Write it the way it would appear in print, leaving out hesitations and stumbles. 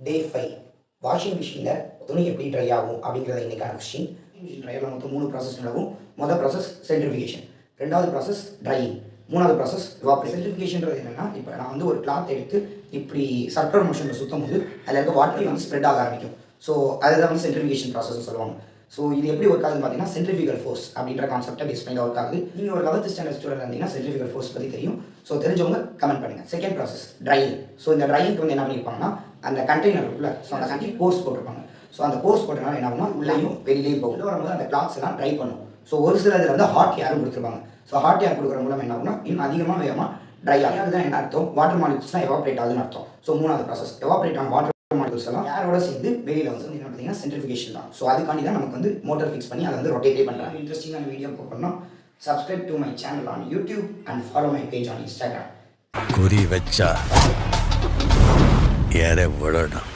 டே 5 washing மிஷினில் துணி எப்படி ட்ரை ஆகும் அப்படிங்கிறத இன்றைக்கான கொஸ்டின். வாஷிங் மிஷின் ட்ரையில் மொத்தம் 3 ப்ராசஸ் நடக்கும். மொதல் ப்ராசஸ் சென்ட்ரிஃபிகேஷன், ரெண்டாவது ப்ராசஸ் ட்ரையிங், மூணாவது ப்ராசஸ் எவாப்ரேஷன். சென்ட்ரிஃபிகேஷன்றது என்னென்னா, இப்போ நான் வந்து ஒரு கிளாத் எடுத்து இப்படி சர்க்குலர் மோஷனில் சுற்றும் போது அதில் இருக்க வாட்டர் வந்து ஸ்ப்ரெட் ஆக ஆரம்பிக்கும். ஸோ அதுதான் வந்து சென்ட்ரிஃபிகேஷன் ப்ராசஸ்னு சொல்லுவாங்க. ஸோ இது எப்படி ஒர்க் ஆகுதுன்னு பார்த்தீங்கன்னா, சென்ட்ரிஃபிகல் ஃபோர்ஸ் அப்படின்ற கான்செப்டை பேஸ் பண்ணி ஒர்க் ஆகுது. நீங்கள் ஒரு 11th ஸ்டாண்டர்ட் ஸ்டூடெண்ட் இருந்தீங்கன்னா சென்ட்ரிஃபிகல் ஃபோர்ஸ் பற்றி தெரியும். ஸோ தெரிஞ்சவங்க கமெண்ட் பண்ணுங்கள். Second process drying. ஸோ இந்த ட்ரையிங்க்கு வந்து என்ன பண்ணியிருப்பாங்கன்னா, அந்த கண்டெய்னர் இருக்குல்ல, ஸோ அந்த கண்டெய்னர் போர்ஸ் போட்டிருப்பாங்க. ஸோ அந்த போர்ஸ் போட்டனால என்ன ஆகும்னா, உள்ளேயும் வெளியிலையும் போகும். வரும்போது அந்த கிளாத்ஸ் எல்லாம் ட்ரை பண்ணும். ஸோ ஒரு சில இதில் வந்து ஹாட் ஏரும் கொடுத்துருப்பாங்க. ஸோ ஹாட் ஏர் கொடுக்குற மூலம் என்ன ஆகும்னா, இன்னும் அதிகமாக வேகமாக ட்ரை ஆகும். அதுதான் என்ன அர்த்தம், வாட்டர் மாலிகுல்ஸ்லாம் எவாப்ரேட் ஆகுதுன்னு அர்த்தம். ஸோ மூணாவது ப்ராசஸ் எவாப்ரேட் ஆன வாட்டர் மாலிகுல்ஸ் எல்லாம் ஏரோட சேர்ந்து வெளியில் வந்து என்ன பார்த்தீங்கன்னா சென்ட்ரிஃபிகேஷன் தான். ஸோ அதுக்காண்டி தான் நமக்கு வந்து மோட்டர் ஃபிக்ஸ் பண்ணி அதை வந்து ரொட்டேட்டே பண்ணுறாங்க. இன்ட்ரெஸ்டிங்கான வீடியோ போகணும்னா subscribe to my channel on YouTube and follow my page on Instagram. குறி வச்சா ஏற விடணும்.